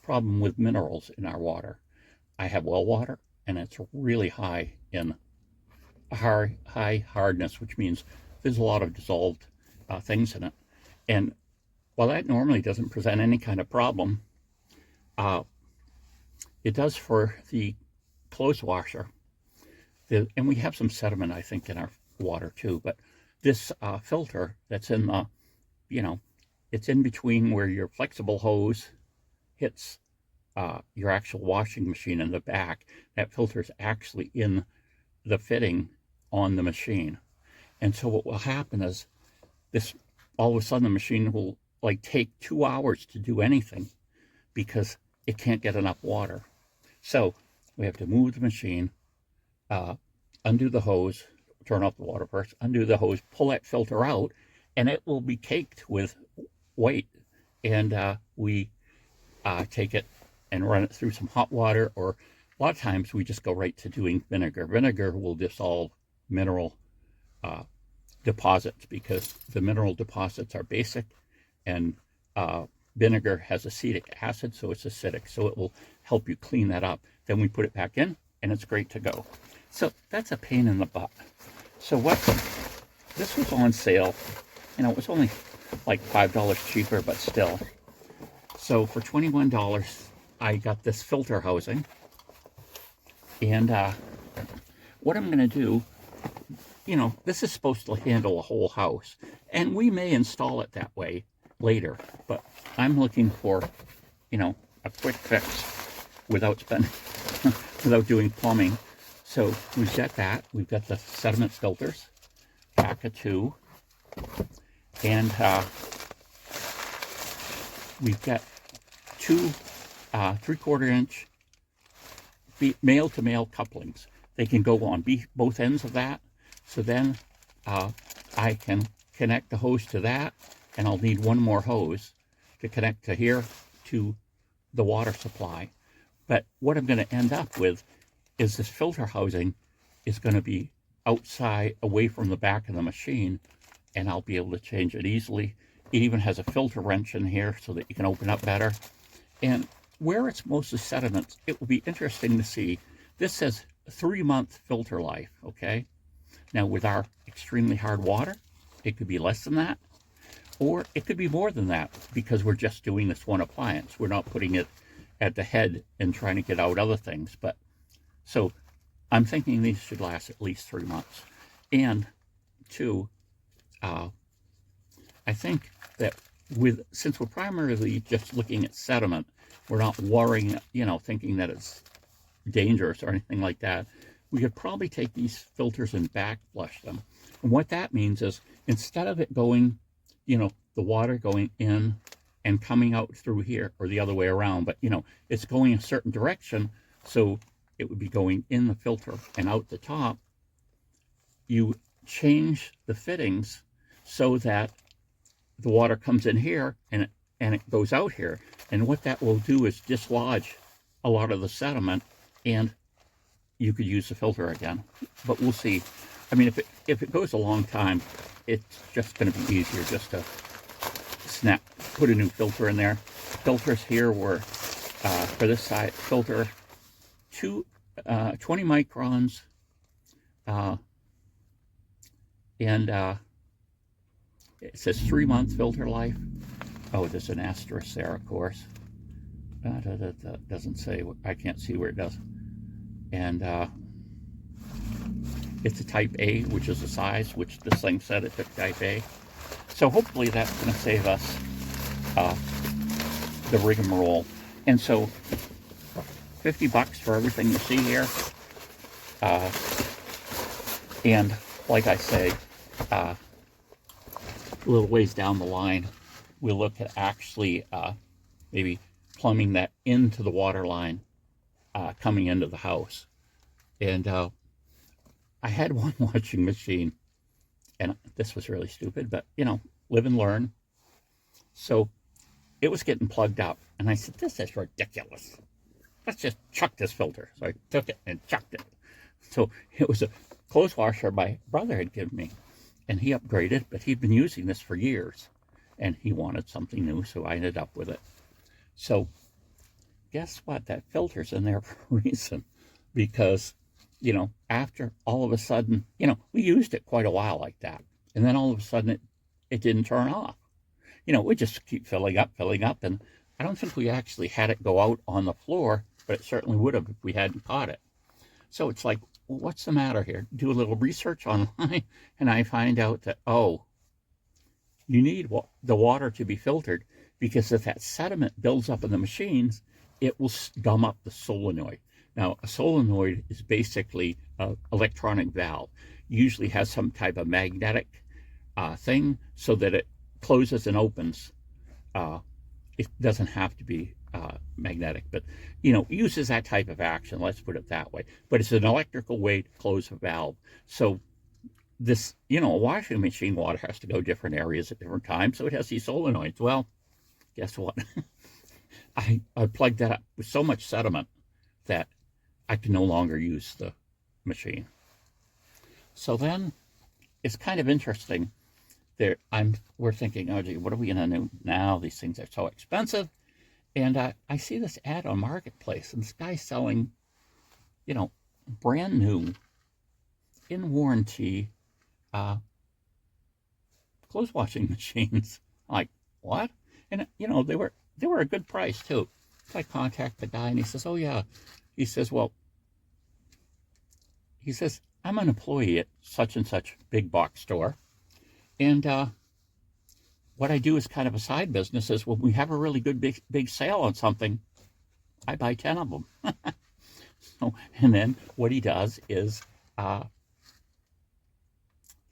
problem with minerals in our water. I have well water, and it's really high in high hardness, which means there's a lot of dissolved things in it. And while that normally doesn't present any kind of problem, uh, it does for the clothes washer. And we have some sediment, I think, in our water too. But this filter that's in the, you know, it's in between where your flexible hose hits your actual washing machine in the back. That filter is actually in the fitting on the machine. And so what will happen is this, all of a sudden the machine will like take 2 hours to do anything because it can't get enough water. So we have to move the machine, undo the hose, turn off the water first, undo the hose, pull that filter out, and it will be caked with weight. And we take it and run it through some hot water, or a lot of times we just go right to doing vinegar. Vinegar will dissolve mineral deposits because the mineral deposits are basic, and vinegar has acetic acid, so it's acidic, so it will help you clean that up. Then we put it back in, and it's great to go. So that's a pain in the butt. So this was on sale, it was only like $5 cheaper, but still. So for $21, I got this filter housing, and what I'm going to do, this is supposed to handle a whole house, and we may install it that way later, but I'm looking for, a quick fix without spending, without doing plumbing. So we've got that. We've got the sediment filters, pack of 2, and we've got 2 3/4 inch male-to-male couplings. They can go on both ends of that. So then I can connect the hose to that, and I'll need one more hose to connect to here to the water supply. But what I'm going to end up with is this filter housing is going to be outside, away from the back of the machine, and I'll be able to change it easily. It even has a filter wrench in here so that you can open up better. And where it's mostly sediments, it will be interesting to see. This says 3-month filter life, okay? Now, with our extremely hard water, it could be less than that, or it could be more than that, because we're just doing this one appliance. We're not putting it at the head and trying to get out other things. But so I'm thinking these should last at least 3 months. And 2, I think that since we're primarily just looking at sediment, we're not worrying, thinking that it's dangerous or anything like that. We could probably take these filters and backflush them. And what that means is, instead of it going, the water going in and coming out through here, or the other way around, but, it's going a certain direction, so it would be going in the filter and out the top. You change the fittings so that the water comes in here and it goes out here. And what that will do is dislodge a lot of the sediment, and you could use the filter again. But we'll see. I mean, if it goes a long time, it's just going to be easier just to put a new filter in there. Filters here were, for this side, filter 20 microns, and it says 3-month filter life. Oh, there's an asterisk there, of course. That doesn't say, I can't see where it does. And it's a type A, which is the size, which this thing said it took type A. So hopefully that's going to save us the rigmarole. And so $50 for everything you see here. And like I say, a little ways down the line, we'll look at actually maybe plumbing that into the water line coming into the house. And I had one washing machine, and this was really stupid, but live and learn. So it was getting plugged up, and I said, this is ridiculous. Let's just chuck this filter. So I took it and chucked it. So it was a clothes washer my brother had given me, and he upgraded, but he'd been using this for years, and he wanted something new, so I ended up with it. So guess what? That filter's in there for a reason. Because, after all of a sudden, we used it quite a while like that. And then all of a sudden it didn't turn off. We just keep filling up. And I don't think we actually had it go out on the floor, but it certainly would have if we hadn't caught it. So it's like, well, what's the matter here? Do a little research online, and I find out that, you need the water to be filtered, because if that sediment builds up in the machines, it will gum up the solenoid. Now, a solenoid is basically an electronic valve. Usually has some type of magnetic thing so that it closes and opens. It doesn't have to be magnetic, but uses that type of action. Let's put it that way. But it's an electrical way to close a valve. So this, a washing machine water has to go different areas at different times, so it has these solenoids. Well, guess what? I plugged that up with so much sediment that I can no longer use the machine. So then it's kind of interesting. We're thinking, oh gee, what are we going to do now? These things are so expensive. And I see this ad on Marketplace, and this guy's selling, brand new, in warranty, clothes washing machines. I'm like, what? And they were a good price too. So I contact the guy, and he says, oh yeah. He says, I'm an employee at such and such big box store, and what I do is kind of a side business is when we have a really good big sale on something, I buy 10 of them. So, and then what he does is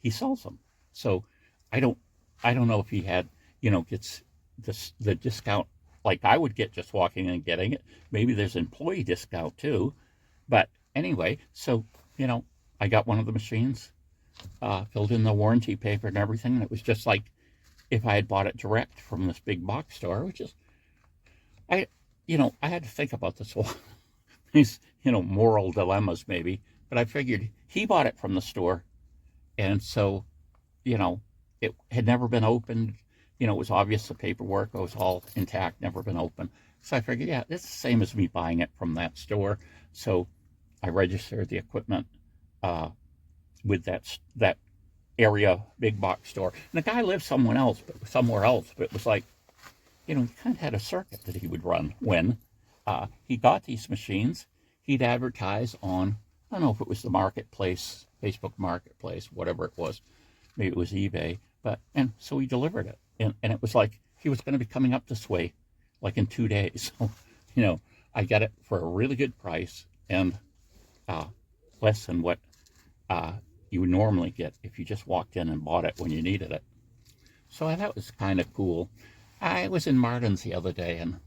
he sells them. So I don't know if he had, gets the discount like I would get just walking in and getting it. Maybe there's employee discount too. But anyway, so, I got one of the machines, filled in the warranty paper and everything, and it was just like if I had bought it direct from this big box store, which is, I had to think about this one. These, moral dilemmas maybe, but I figured he bought it from the store, and so, it had never been opened. It was obvious the paperwork was all intact, never been opened. So I figured, yeah, it's the same as me buying it from that store. So I registered the equipment with that area big box store. And the guy lived somewhere else, but it was like, he kind of had a circuit that he would run when he got these machines. He'd advertise on, I don't know if it was the Marketplace, Facebook Marketplace, whatever it was. Maybe it was eBay. And so he delivered it. And it was like he was going to be coming up this way like in 2 days. So, I got it for a really good price and less than what you would normally get if you just walked in and bought it when you needed it. So that was kind of cool. I was in Martin's the other day, and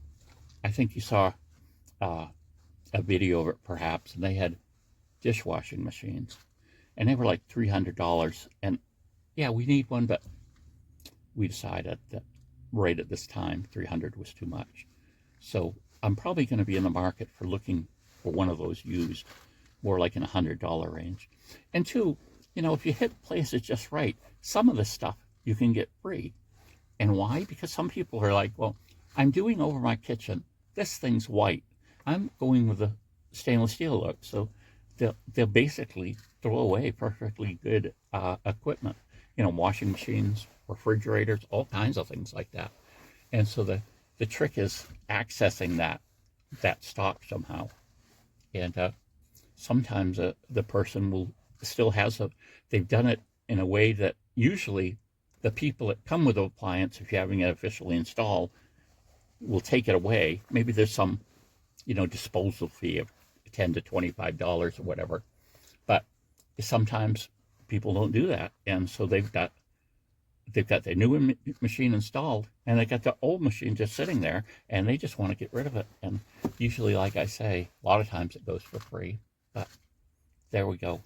I think you saw a video of it perhaps, and they had dishwashing machines. And they were like $300. And yeah, we need one, but we decided that right at this time, $300 was too much. So I'm probably going to be in the market for looking for one of those used, more like in $100 range. And two, if you hit places just right, some of this stuff you can get free. And why? Because some people are like, well, I'm doing over my kitchen. This thing's white. I'm going with a stainless steel look. So they'll basically throw away perfectly good equipment. Washing machines, refrigerators, all kinds of things like that. And so the trick is accessing that stock somehow. And sometimes the person will still they've done it in a way that usually the people that come with the appliance, if you're having it officially installed, will take it away. Maybe there's some, disposal fee of $10 to $25 or whatever. But sometimes people don't do that. And so they've got their new machine installed, and they got the old machine just sitting there, and they just want to get rid of it. And usually, like I say, a lot of times it goes for free. But there we go.